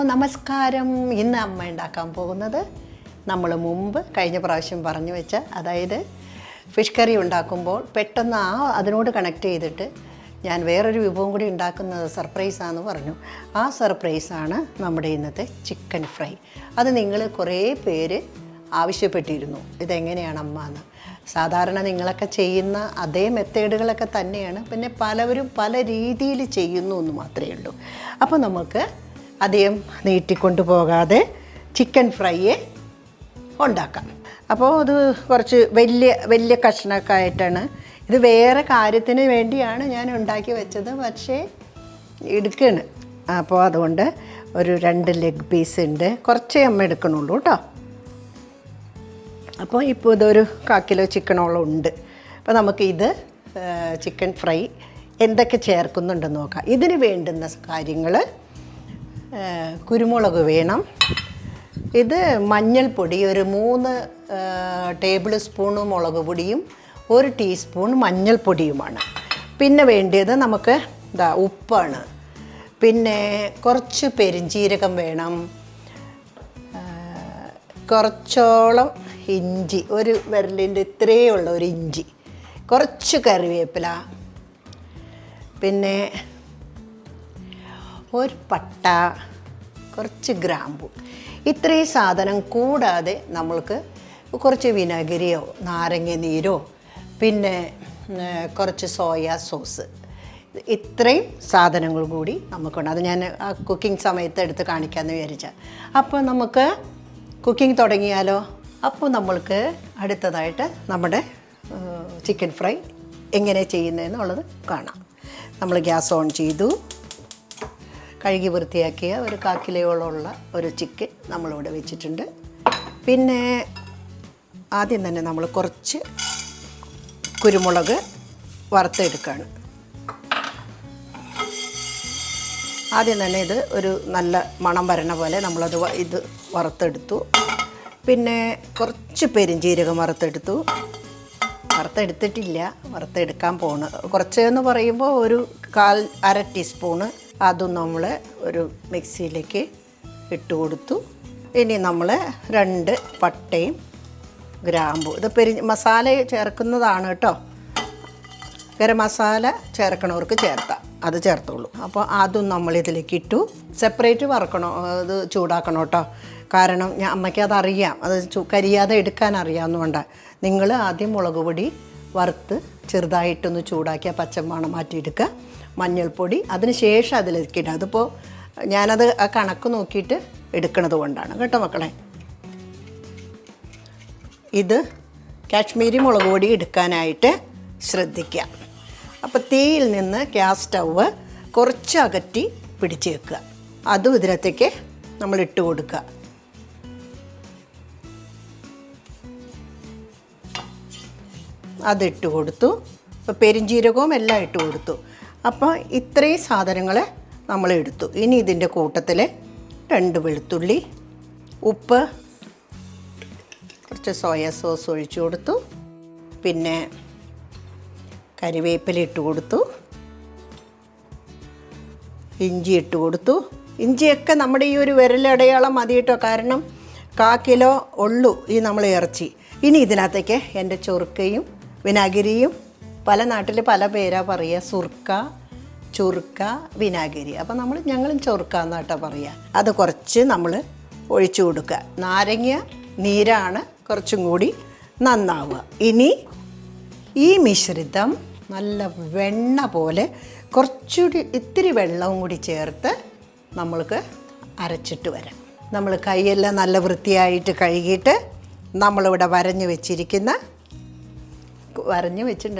നമസ്കാരം. ഇന്ന് അമ്മ ഉണ്ടാക്കാൻ പോകുന്നത് നമ്മൾ മുമ്പ് കഴിഞ്ഞ പ്രാവശ്യം പറഞ്ഞു വെച്ച, അതായത് ഫിഷ് കറി ഉണ്ടാക്കുമ്പോൾ പെട്ടെന്ന് അതിനോട് കണക്ട് ചെയ്തിട്ട് ഞാൻ വേറൊരു വിഭവം കൂടി ഉണ്ടാക്കുന്നത് സർപ്രൈസാണെന്ന് പറഞ്ഞു. ആ സർപ്രൈസാണ് നമ്മുടെ ഇന്നത്തെ ചിക്കൻ ഫ്രൈ. അത് നിങ്ങൾ കുറേ പേര് ആവശ്യപ്പെട്ടിരുന്നു, ഇതെങ്ങനെയാണ് അമ്മ എന്ന്. സാധാരണ നിങ്ങളൊക്കെ ചെയ്യുന്ന അതേ മെത്തേഡുകളൊക്കെ തന്നെയാണ്, പിന്നെ പലവരും പല രീതിയിൽ ചെയ്യുന്നു എന്ന് മാത്രമേ ഉള്ളൂ. അപ്പോൾ നമുക്ക് അധികം നീട്ടിക്കൊണ്ടു പോകാതെ ചിക്കൻ ഫ്രൈയെ ഉണ്ടാക്കാം. അപ്പോൾ അത് കുറച്ച് വലിയ കഷ്ണമൊക്കെ ആയിട്ടാണ്. ഇത് വേറെ കാര്യത്തിന് വേണ്ടിയാണ് ഞാൻ ഉണ്ടാക്കി വെച്ചത്, പക്ഷേ എടുക്കുകയാണ്. അപ്പോൾ അതുകൊണ്ട് ഒരു 2 ലെഗ് പീസ് ഉണ്ട്, കുറച്ചേ അമ്മ എടുക്കണുള്ളൂ കേട്ടോ. അപ്പോൾ ഇപ്പോൾ ഇതൊരു 1/4 കിലോ ചിക്കനോളം ഉണ്ട്. അപ്പോൾ നമുക്കിത് ചിക്കൻ ഫ്രൈ എന്തൊക്കെ ചേർക്കുന്നുണ്ടെന്ന് നോക്കാം. ഇതിന് വേണ്ടുന്ന കാര്യങ്ങൾ: കുരുമുളക് വേണം, ഇത് മഞ്ഞൾപ്പൊടി ഒരു 3 ടേബിൾ സ്പൂൺ മുളക് പൊടിയും 1 ടീസ്പൂൺ മഞ്ഞൾപ്പൊടിയുമാണ്. പിന്നെ വേണ്ടത് നമുക്ക് ഉപ്പാണ്, പിന്നെ കുറച്ച് പെരിഞ്ജീരകം വേണം, കുറച്ചോളം ഇഞ്ചി, ഒരു വിരലിൻ്റെ ഇത്രയേ ഉള്ള ഒരു ഇഞ്ചി, കുറച്ച് കറിവേപ്പില, പിന്നെ ഒരു പട്ട, കുറച്ച് ഗ്രാമ്പു. ഇത്രയും സാധനം കൂടാതെ നമ്മൾക്ക് കുറച്ച് വിനാഗിരിയോ നാരങ്ങ നീരോ പിന്നെ കുറച്ച് സോയാ സോസ്, ഇത്രയും സാധനങ്ങൾ കൂടി നമുക്കുണ്ട്. അത് ഞാൻ ആ കുക്കിംഗ് സമയത്ത് എടുത്ത് കാണിക്കാമെന്ന് വിചാരിച്ചാൽ. അപ്പോൾ നമുക്ക് കുക്കിംഗ് തുടങ്ങിയാലോ? അപ്പോൾ നമ്മൾക്ക് അടുത്തതായിട്ട് നമ്മുടെ ചിക്കൻ ഫ്രൈ എങ്ങനെ ചെയ്യുന്നതെന്നുള്ളത് കാണാം. നമ്മൾ ഗ്യാസ് ഓൺ ചെയ്തു. കഴുകി വൃത്തിയാക്കിയ ഒരു 1/4 കിലോയോളമുള്ള ഒരു ചിക്കൻ നമ്മളിവിടെ വെച്ചിട്ടുണ്ട്. പിന്നെ ആദ്യം തന്നെ നമ്മൾ കുറച്ച് കുരുമുളക് വറുത്തെടുക്കുകയാണ്. ആദ്യം തന്നെ ഇത് ഒരു നല്ല മണം വരണ പോലെ നമ്മളത് ഇത് വറുത്തെടുത്തു. പിന്നെ കുറച്ച് പെരിഞ്ജീരകം വറുത്തെടുത്തിട്ടില്ല, വറുത്തെടുക്കാൻ പോണ്. കുറച്ച് എന്ന് പറയുമ്പോൾ ഒരു 1/4 ടീസ്പൂണ് അതും നമ്മൾ ഒരു മിക്സിയിലേക്ക് ഇട്ട് കൊടുത്തു. ഇനി നമ്മൾ 2 പട്ടയും ഗ്രാമ്പും, ഇത് മസാല ചേർക്കുന്നതാണ് കേട്ടോ. ഗരം മസാല ചേർക്കണവർക്ക് ചേർത്താം, അത് ചേർത്തോളൂ. അപ്പോൾ അതും നമ്മളിതിലേക്ക് ഇട്ടു. സെപ്പറേറ്റ് വറുക്കണോ, അത് ചൂടാക്കണം കേട്ടോ. കാരണം അമ്മയ്ക്ക് അതറിയാം, അത് കരിയാതെ എടുക്കാൻ അറിയാവുന്നതുകൊണ്ടാണ്. നിങ്ങൾ ആദ്യം മുളക് പൊടി വറുത്ത് ചെറുതായിട്ടൊന്ന് ചൂടാക്കി ആ പച്ചമണം മാറ്റിയെടുക്കുക. മഞ്ഞൾപ്പൊടി അതിന് ശേഷം അതിലേക്ക് ഇടുക. അതിപ്പോൾ ഞാനത് ആ കണക്ക് നോക്കിയിട്ട് എടുക്കണത് കൊണ്ടാണ് കേട്ടോ മക്കളെ. ഇത് കാശ്മീരി മുളക് പൊടി എടുക്കാനായിട്ട് ശ്രദ്ധിക്കുക. അപ്പോൾ തീയിൽ നിന്ന് ഗ്യാസ് സ്റ്റൗവ് കുറച്ച് അകറ്റി പിടിച്ച് വെക്കുക. അതും ഇതിനകത്തേക്ക് നമ്മൾ ഇട്ട് കൊടുക്കുക. അതിട്ട് കൊടുത്തു. അപ്പോൾ പെരിഞ്ജീരകവും എല്ലാം ഇട്ട് കൊടുത്തു. അപ്പോൾ ഇത്രയും സാധനങ്ങൾ നമ്മൾ എടുത്തു. ഇനി ഇതിൻ്റെ കൂട്ടത്തിൽ 2 വെളുത്തുള്ളി, ഉപ്പ്, കുറച്ച് സോയാ സോസ് ഒഴിച്ചു കൊടുത്തു. പിന്നെ കരിവേപ്പില ഇട്ട് കൊടുത്തു, ഇഞ്ചി ഇട്ട് കൊടുത്തു. ഇഞ്ചിയൊക്കെ നമ്മുടെ ഈ ഒരു വിരലടയാളം മതി കേട്ടോ, കാരണം 1/4 കിലോ ഉള്ളൂ ഈ നമ്മൾ ഇറച്ചി. ഇനി ഇതിനകത്തേക്ക് എൻ്റെ ചൊറുക്കയും വിനാഗിരിയും, പല നാട്ടിൽ പല പേരാ പറയുക, സുർക്ക, ചുറുക്ക, വിനാഗിരി. അപ്പോൾ ഞങ്ങളും ചൊറുക്ക എന്നാട്ടോ പറയുക. അത് കുറച്ച് നമ്മൾ ഒഴിച്ചു കൊടുക്കുക. നാരങ്ങ നീരാണ് കുറച്ചും കൂടി നന്നാവുക. ഇനി ഈ മിശ്രിതം നല്ല വെണ്ണ പോലെ കുറച്ചുകൂടി ഇത്തിരി വെള്ളവും കൂടി ചേർത്ത് നമ്മൾക്ക് അരച്ചിട്ട് വരാം. നമ്മൾ കൈയെല്ലാം നല്ല വൃത്തിയായിട്ട് കഴുകിയിട്ട് നമ്മളിവിടെ വരഞ്ഞു വെച്ചിട്ടുണ്ട്.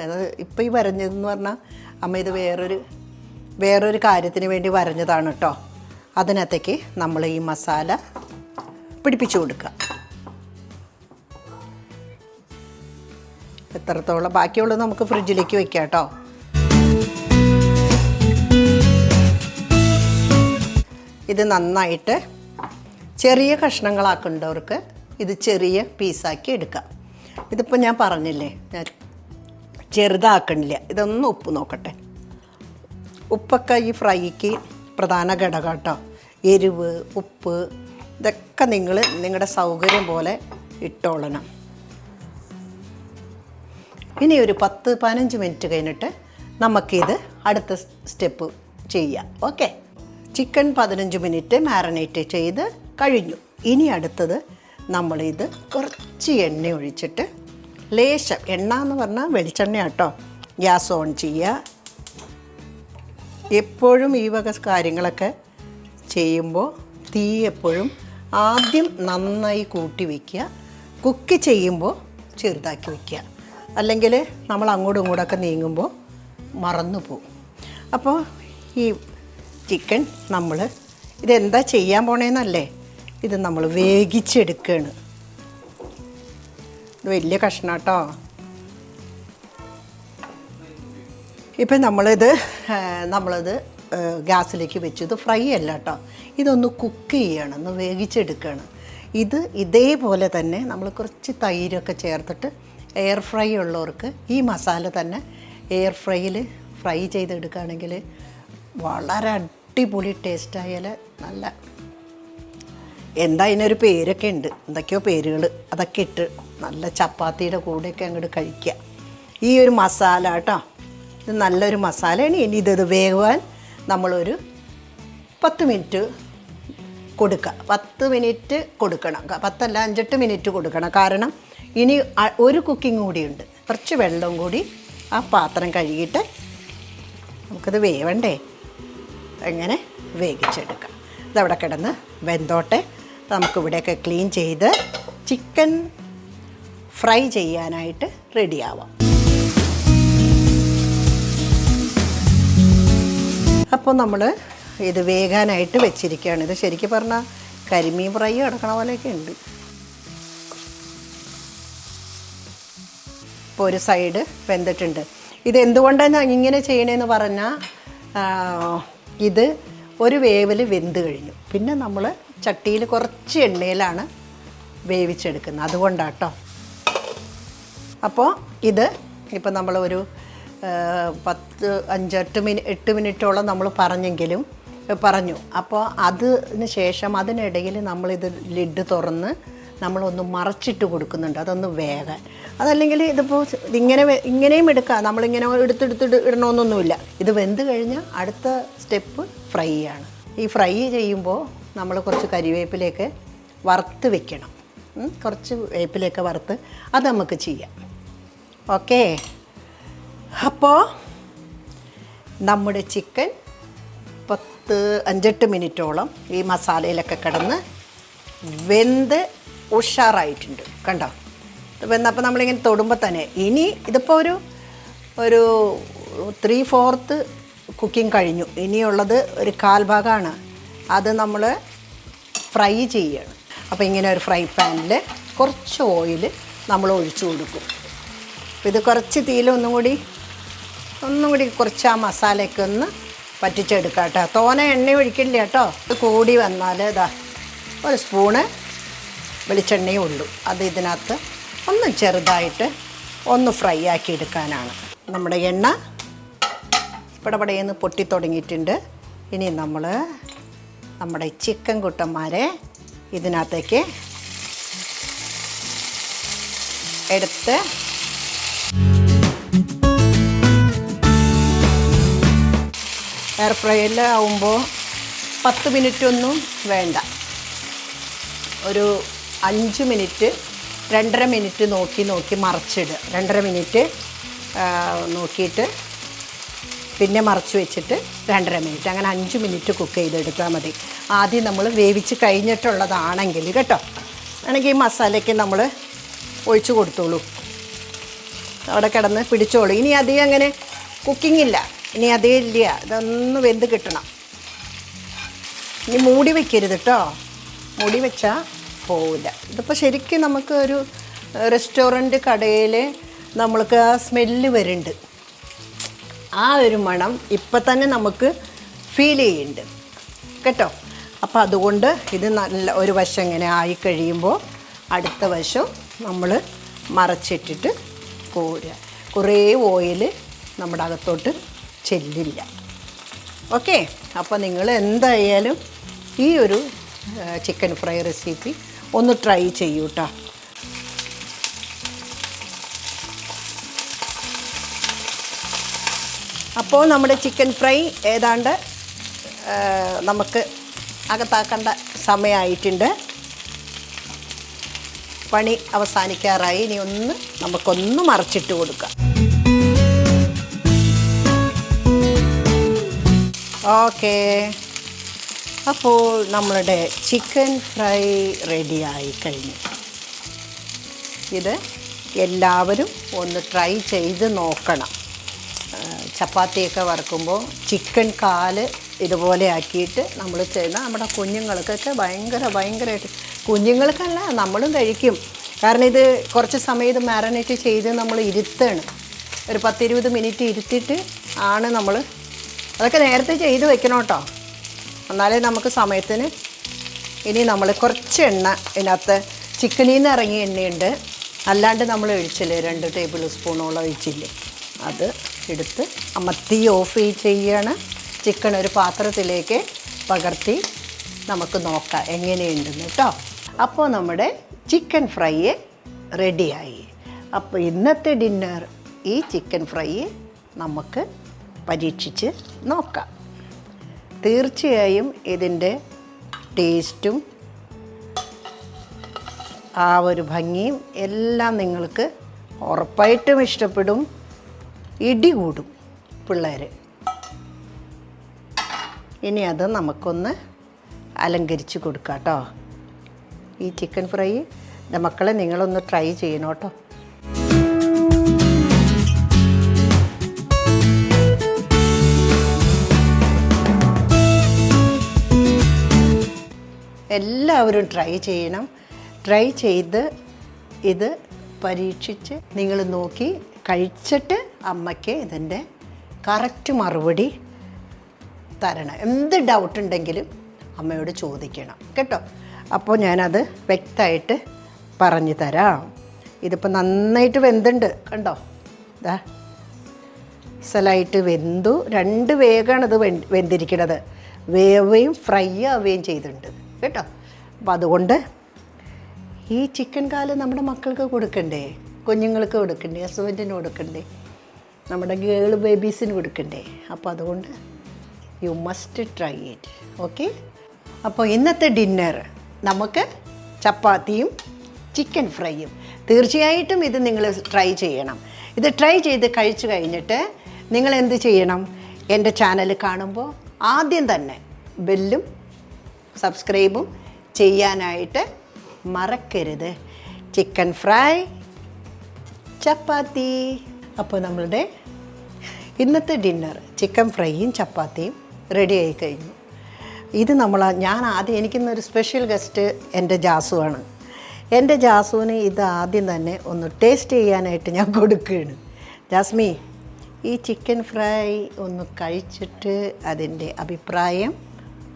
അത് ഇപ്പോൾ ഈ വരഞ്ഞതെന്ന് പറഞ്ഞാൽ അമ്മ ഇത് വേറൊരു കാര്യത്തിന് വേണ്ടി വരഞ്ഞതാണ് കേട്ടോ. അതിനകത്തേക്ക് നമ്മൾ ഈ മസാല പിടിപ്പിച്ചു കൊടുക്കുക. എത്രത്തോളം ബാക്കിയുള്ളത് നമുക്ക് ഫ്രിഡ്ജിലേക്ക് വെക്കാം കേട്ടോ. ഇത് നന്നായിട്ട് ചെറിയ കഷ്ണങ്ങളാക്കേണ്ടവർക്ക് ഇത് ചെറിയ പീസാക്കി എടുക്കാം. ഇതിപ്പോൾ ഞാൻ പറഞ്ഞില്ലേ, ഞാൻ ചെറുതാക്കണില്ല. ഇതൊന്ന് ഉപ്പ് നോക്കട്ടെ. ഉപ്പൊക്കെ ഈ ഫ്രൈക്ക് പ്രധാന ഘടകം കേട്ടോ. എരിവ്, ഉപ്പ് ഇതൊക്കെ നിങ്ങൾ നിങ്ങളുടെ സൗകര്യം പോലെ ഇട്ടോളണം. ഇനി ഒരു 10-15 മിനിറ്റ് കഴിഞ്ഞിട്ട് നമുക്കിത് അടുത്ത സ്റ്റെപ്പ് ചെയ്യാം. ഓക്കെ, ചിക്കൻ 15 മിനിറ്റ് മാരിനേറ്റ് ചെയ്ത് കഴിഞ്ഞു. ഇനി അടുത്തത് നമ്മളിത് കുറച്ച് എണ്ണ ഒഴിച്ചിട്ട്, ലേശം എണ്ണ എന്ന് പറഞ്ഞാൽ വെളിച്ചെണ്ണ കേട്ടോ, ഗ്യാസ് ഓൺ ചെയ്യുക. എപ്പോഴും ഈ വക കാര്യങ്ങളൊക്കെ ചെയ്യുമ്പോൾ തീ എപ്പോഴും ആദ്യം നന്നായി കൂട്ടി വയ്ക്കുക. കുക്ക് ചെയ്യുമ്പോൾ ചെറുതാക്കി വയ്ക്കുക, അല്ലെങ്കിൽ നമ്മൾ അങ്ങോട്ടും ഇങ്ങോട്ടൊക്കെ നീങ്ങുമ്പോൾ മറന്നു പോകും. അപ്പോൾ ഈ ചിക്കൻ നമ്മൾ ഇതെന്താ ചെയ്യാൻ പോണേന്നല്ലേ, ഇത് നമ്മൾ വേവിച്ചെടുക്കുകയാണ്. ഇത് വലിയ കഷ്ണം കേട്ടോ. ഇപ്പം നമ്മളത് ഗ്യാസിലേക്ക് വെച്ചു. ഇത് ഫ്രൈ അല്ല കേട്ടോ, ഇതൊന്ന് കുക്ക് ചെയ്യണം, ഒന്ന് വേവിച്ചെടുക്കുകയാണ്. ഇതേപോലെ തന്നെ നമ്മൾ കുറച്ച് തൈരൊക്കെ ചേർത്തിട്ട് എയർ ഫ്രൈ ഉള്ളവർക്ക് ഈ മസാല തന്നെ എയർ ഫ്രൈയിൽ ഫ്രൈ ചെയ്തെടുക്കുകയാണെങ്കിൽ വളരെ അടിപൊളി ടേസ്റ്റായാൽ നല്ല എന്താ ഇതിനൊരു പേരൊക്കെ ഉണ്ട്, എന്തൊക്കെയോ പേരുകൾ, അതൊക്കെ ഇട്ട് നല്ല ചപ്പാത്തിയുടെ കൂടെയൊക്കെ അങ്ങോട്ട് കഴിക്കുക. ഈ ഒരു മസാല കേട്ടോ, ഇത് നല്ലൊരു മസാലയാണ്. ഇനി ഇത് വേവാൻ നമ്മളൊരു 10 മിനിറ്റ് കൊടുക്കുക. 10 മിനിറ്റ് കൊടുക്കണം, 10 അല്ല 5-8 മിനിറ്റ് കൊടുക്കണം. കാരണം ഇനി ഒരു കുക്കിംഗ് കൂടിയുണ്ട്. കുറച്ച് വെള്ളം കൂടി ആ പാത്രം കഴുകിയിട്ട് നമുക്കത് വേവണ്ടേ, അങ്ങനെ വേവിച്ചെടുക്കാം. ഇതവിടെ കിടന്ന് വെന്തോട്ടെ. നമുക്കിവിടെയൊക്കെ ക്ലീൻ ചെയ്ത് ചിക്കൻ ഫ്രൈ ചെയ്യാനായിട്ട് റെഡിയാവാം. അപ്പോൾ നമ്മൾ ഇത് വേകാനായിട്ട് വെച്ചിരിക്കുകയാണ്. ഇത് ശരിക്കും പറഞ്ഞാൽ കരിമീൻ ഫ്രൈ കിടക്കണ പോലെയൊക്കെ ഉണ്ട്. ഇപ്പോൾ ഒരു സൈഡ് വെന്തിട്ടുണ്ട്. ഇത് എന്തുകൊണ്ടാണ് ഇങ്ങനെ ചെയ്യണതെന്ന് പറഞ്ഞാൽ, ഇത് ഒരു വേവിൽ വെന്ത് കഴിഞ്ഞു. പിന്നെ നമ്മൾ ചട്ടിയിൽ കുറച്ച് എണ്ണയിലാണ് വേവിച്ചെടുക്കുന്നത്, അതുകൊണ്ടാട്ടോ. അപ്പോൾ ഇപ്പം നമ്മൾ ഒരു 8 മിനിറ്റോളം നമ്മൾ പറഞ്ഞു. അപ്പോൾ അതിന് ശേഷം അതിനിടയിൽ നമ്മളിത് ലിഡ് തുറന്ന് നമ്മളൊന്ന് മറച്ചിട്ട് കൊടുക്കുന്നുണ്ട്, അതൊന്ന് വേകാൻ. അതല്ലെങ്കിൽ ഇതിപ്പോൾ ഇങ്ങനെയും എടുക്കാം, നമ്മളിങ്ങനെ ഇടണമെന്നൊന്നുമില്ല. ഇത് വെന്ത് കഴിഞ്ഞാൽ അടുത്ത സ്റ്റെപ്പ് ഫ്രൈ ആണ്. ഈ ഫ്രൈ ചെയ്യുമ്പോൾ നമ്മൾ കുറച്ച് കരിവേപ്പിലയൊക്കെ വറുത്ത് വെക്കണം. കുറച്ച് വേപ്പിലയൊക്കെ വറുത്ത് അത് നമുക്ക് ചെയ്യാം. ഓക്കേ, അപ്പോൾ നമ്മുടെ ചിക്കൻ 5-8 മിനിറ്റോളം ഈ മസാലയിലൊക്കെ കിടന്ന് വെന്ത് ഉഷാറായിട്ടുണ്ട്. കണ്ടോ, വെന്തപ്പോൾ നമ്മളിങ്ങനെ തൊടുമ്പോൾ തന്നെ ഇനി ഇതിപ്പോൾ ഒരു 3/4 കുക്കിംഗ് കഴിഞ്ഞു. ഇനിയുള്ളത് ഒരു 1/4 ഭാഗമാണ്. അത് നമ്മൾ ഫ്രൈ ചെയ്യുകയാണ്. അപ്പോൾ ഇങ്ങനെ ഒരു ഫ്രൈ പാനിൽ കുറച്ച് ഓയിൽ നമ്മൾ ഒഴിച്ചു കൊടുക്കും. അപ്പോൾ ഇത് കുറച്ച് തീയിൽ ഒന്നും കൂടി കുറച്ച് ആ മസാലയൊക്കെ ഒന്ന് പറ്റിച്ചെടുക്കാം കേട്ടോ. തോനെ എണ്ണ ഒഴിക്കില്ല കേട്ടോ. ഇത് കൂടി വന്നാൽ ഒരു സ്പൂണ് വെളിച്ചെണ്ണയേ ഉള്ളൂ. അത് ഇതിനകത്ത് ഒന്ന് ചെറുതായിട്ട് ഒന്ന് ഫ്രൈ ആക്കി എടുക്കാനാണ്. നമ്മുടെ എണ്ണ പടപടയെന്ന് പൊട്ടി തുടങ്ങിയിട്ടുണ്ട്. ഇനി നമ്മുടെ ചിക്കൻ കുട്ടന്മാരെ ഇതിനകത്തേക്ക് എടുത്ത് എയർ ഫ്രൈയിലാവുമ്പോൾ 10 മിനിറ്റൊന്നും വേണ്ട, ഒരു 5 മിനിറ്റ് 2.5 മിനിറ്റ് നോക്കി മറച്ചിടുക. 2.5 മിനിറ്റ് നോക്കിയിട്ട് പിന്നെ മറച്ച് വെച്ചിട്ട് 2.5 മിനിറ്റ്, അങ്ങനെ 5 മിനിറ്റ് കുക്ക് ചെയ്തെടുത്താൽ മതി. ആദ്യം നമ്മൾ വേവിച്ച് കഴിഞ്ഞിട്ടുള്ളതാണെങ്കിൽ കേട്ടോ, ആണെങ്കിൽ ഈ മസാലയ്ക്ക് നമ്മൾ ഒഴിച്ച് കൊടുത്തോളൂ, അവിടെ കിടന്ന് പിടിച്ചോളൂ. ഇനി അധികം അങ്ങനെ കുക്കിംഗ് ഇല്ല, ഇനി അതേ ഇല്ല, ഇതൊന്ന് വെന്ത് കിട്ടണം. ഇനി മൂടി വയ്ക്കരുത് കേട്ടോ, മൂടി വെച്ചാൽ പോവില്ല. ഇതിപ്പോൾ ശരിക്കും നമുക്ക് ഒരു റെസ്റ്റോറൻറ്റ് കടയിൽ നമ്മൾക്ക് ആ സ്മെല്ല് വരുന്നുണ്ട്, ആ ഒരു മണം ഇപ്പം തന്നെ നമുക്ക് ഫീൽ ചെയ്യുന്നുണ്ട് കേട്ടോ. അപ്പോൾ അതുകൊണ്ട് ഇത് നല്ല ഒരു വശം ഇങ്ങനെ ആയി കഴിയുമ്പോൾ അടുത്ത വശം നമ്മൾ മറച്ചിട്ടിട്ട് പോരുക. കുറേ ഓയിൽ നമ്മുടെ അകത്തോട്ട് ചെല്ലില്ല. ഓക്കെ, അപ്പോൾ നിങ്ങൾ എന്തായാലും ഈ ഒരു ചിക്കൻ ഫ്രൈ റെസിപ്പി ഒന്ന് ട്രൈ ചെയ്യൂ കേട്ടോ. അപ്പോൾ നമ്മുടെ ചിക്കൻ ഫ്രൈ ഏതാണ്ട് നമുക്ക് അകത്താക്കേണ്ട സമയമായിട്ടുണ്ട്. പണി അവസാനിക്കാറായി. ഇനി നമുക്കൊന്ന് മറിച്ചിട്ട് കൊടുക്കാം. ഓക്കേ, അപ്പോൾ നമ്മളുടെ ചിക്കൻ ഫ്രൈ റെഡിയായി കഴിഞ്ഞു. ഇത് എല്ലാവരും ഒന്ന് ട്രൈ ചെയ്ത് നോക്കണം. ചപ്പാത്തിയൊക്കെ വറുക്കുമ്പോൾ ചിക്കൻ കാല് ഇതുപോലെ ആക്കിയിട്ട് നമ്മൾ ചെയ്യുന്ന നമ്മുടെ കുഞ്ഞുങ്ങൾക്കൊക്കെ ഭയങ്കരമായിട്ട്, കുഞ്ഞുങ്ങൾക്കല്ല നമ്മളും കഴിക്കും. കാരണം ഇത് കുറച്ച് സമയം ഇത് മാരിനേറ്റ് ചെയ്ത് നമ്മൾ ഇരുത്താണ്. ഒരു 10-20 മിനിറ്റ് ഇരുത്തിയിട്ട് ആണ് നമ്മൾ അതൊക്കെ നേരത്തെ ചെയ്ത് വെക്കണം കേട്ടോ. എന്നാലേ നമുക്ക് സമയത്തിന്. ഇനി നമ്മൾ കുറച്ച് എണ്ണ ഇതിനകത്ത് ചിക്കനിൽ നിന്ന് ഇറങ്ങിയ എണ്ണയുണ്ട്, അല്ലാണ്ട് നമ്മൾ ഒഴിച്ചില്ലേ 2 ടേബിൾ സ്പൂണോളം ഒഴിച്ചില്ലേ, അത് എടുത്ത് തീ ഓഫ് ചെയ്യാണ്. ചിക്കൻ ഒരു പാത്രത്തിലേക്ക് പകർത്തി നമുക്ക് നോക്കാം എങ്ങനെയുണ്ടെന്ന് കേട്ടോ. അപ്പോൾ നമ്മുടെ ചിക്കൻ ഫ്രൈ റെഡിയായി. അപ്പോൾ ഇന്നത്തെ ഡിന്നർ ഈ ചിക്കൻ ഫ്രൈ നമുക്ക് പരീക്ഷിച്ച് നോക്കാം. തീർച്ചയായും ഇതിൻ്റെ ടേസ്റ്റും ആ ഒരു ഭംഗിയും എല്ലാം നിങ്ങൾക്ക് ഉറപ്പായിട്ടും ഇഷ്ടപ്പെടും. ഇടി കൂടും പിള്ളേർ. ഇനി അത് നമുക്കൊന്ന് അലങ്കരിച്ച് കൊടുക്കാം കേട്ടോ. ഈ ചിക്കൻ ഫ്രൈ മക്കളെ നിങ്ങളൊന്ന് ട്രൈ ചെയ്യണം കേട്ടോ. എല്ലാവരും ട്രൈ ചെയ്യണം. ട്രൈ ചെയ്ത് ഇത് പരീക്ഷിച്ച് നിങ്ങൾ നോക്കി കഴിച്ചിട്ട് അമ്മയ്ക്ക് ഇതിൻ്റെ കറക്റ്റ് മറുപടി തരണം. എന്ത് ഡൗട്ട് ഉണ്ടെങ്കിലും അമ്മയോട് ചോദിക്കണം കേട്ടോ. അപ്പോൾ ഞാനത് വ്യക്തമായിട്ട് പറഞ്ഞു തരാം. ഇതിപ്പോൾ നന്നായിട്ട് വെന്തുണ്ട് കണ്ടോ. ഇതാ സലായിട്ട് വെന്തു. 2 വേഗമാണ് ഇത് വെന്തിരിക്കുന്നത്. വേവുകയും ഫ്രൈ ആവുകയും ചെയ്തിട്ടുണ്ട് കേട്ടോ. അപ്പോൾ അതുകൊണ്ട് ഈ ചിക്കൻ കാല് നമ്മുടെ മക്കൾക്ക് കൊടുക്കണ്ടേ, കുഞ്ഞുങ്ങൾക്ക് കൊടുക്കണ്ടേ, ഹസ്ബൻഡിന് കൊടുക്കണ്ടേ, നമ്മുടെ ഗേൾ ബേബീസിന് കൊടുക്കണ്ടേ. അപ്പോൾ അതുകൊണ്ട് you must try it. Okay. അപ്പോൾ ഇന്നത്തെ ഡിന്നർ നമുക്ക് ചപ്പാത്തിയും ചിക്കൻ ഫ്രൈയും. തീർച്ചയായിട്ടും ഇത് നിങ്ങൾ ട്രൈ ചെയ്യണം. ഇത് ട്രൈ ചെയ്ത് കഴിച്ചു കഴിഞ്ഞിട്ട് നിങ്ങൾ എന്ത് ചെയ്യണം, എൻ്റെ ചാനൽ കാണുമ്പോൾ ആദ്യം തന്നെ ബെല്ലും സബ്സ്ക്രൈബും ചെയ്യാനായിട്ട് മറക്കരുത്. ചിക്കൻ ഫ്രൈ, ചപ്പാത്തി. അപ്പോൾ നമ്മളുടെ ഇന്നത്തെ ഡിന്നർ ചിക്കൻ ഫ്രൈയും ചപ്പാത്തിയും റെഡി ആയി കഴിഞ്ഞു. ഇത് എനിക്കിന്നൊരു സ്പെഷ്യൽ ഗസ്റ്റ് എൻ്റെ ജാസുവാണ്. എൻ്റെ ജാസുവിന് ഇത് ആദ്യം തന്നെ ഒന്ന് ടേസ്റ്റ് ചെയ്യാനായിട്ട് ഞാൻ കൊടുക്കുകയാണ്. ജാസ്മി, ഈ ചിക്കൻ ഫ്രൈ ഒന്ന് കഴിച്ചിട്ട് അതിൻ്റെ അഭിപ്രായം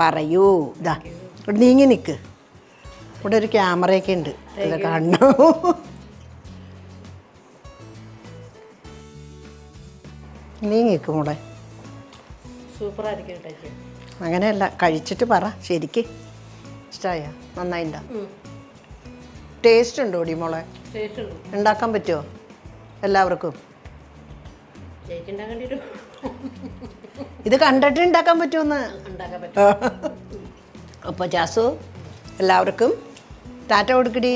പറയൂ. ഇതാ ഇവിടെ നീങ്ങി നിൽക്ക്. ഇവിടെ ഒരു ക്യാമറയൊക്കെ ഉണ്ട്, ഇത് കാണണോ? നീങ്ങിക്കും കൂടെ. സൂപ്പറായിരിക്കും. അങ്ങനെയല്ല, കഴിച്ചിട്ട് പറ. ശരിക്ക് ഇഷ്ടമായ? നന്നായിണ്ട? ടേസ്റ്റ് ഉണ്ടോ ഡി മോളെ? ഉണ്ടാക്കാൻ പറ്റുമോ എല്ലാവർക്കും? ഇത് കണ്ടിട്ട് ഉണ്ടാക്കാൻ പറ്റുമെന്ന്. അപ്പോൾ ജാസു എല്ലാവർക്കും ടാറ്റ കൊടുക്കടി.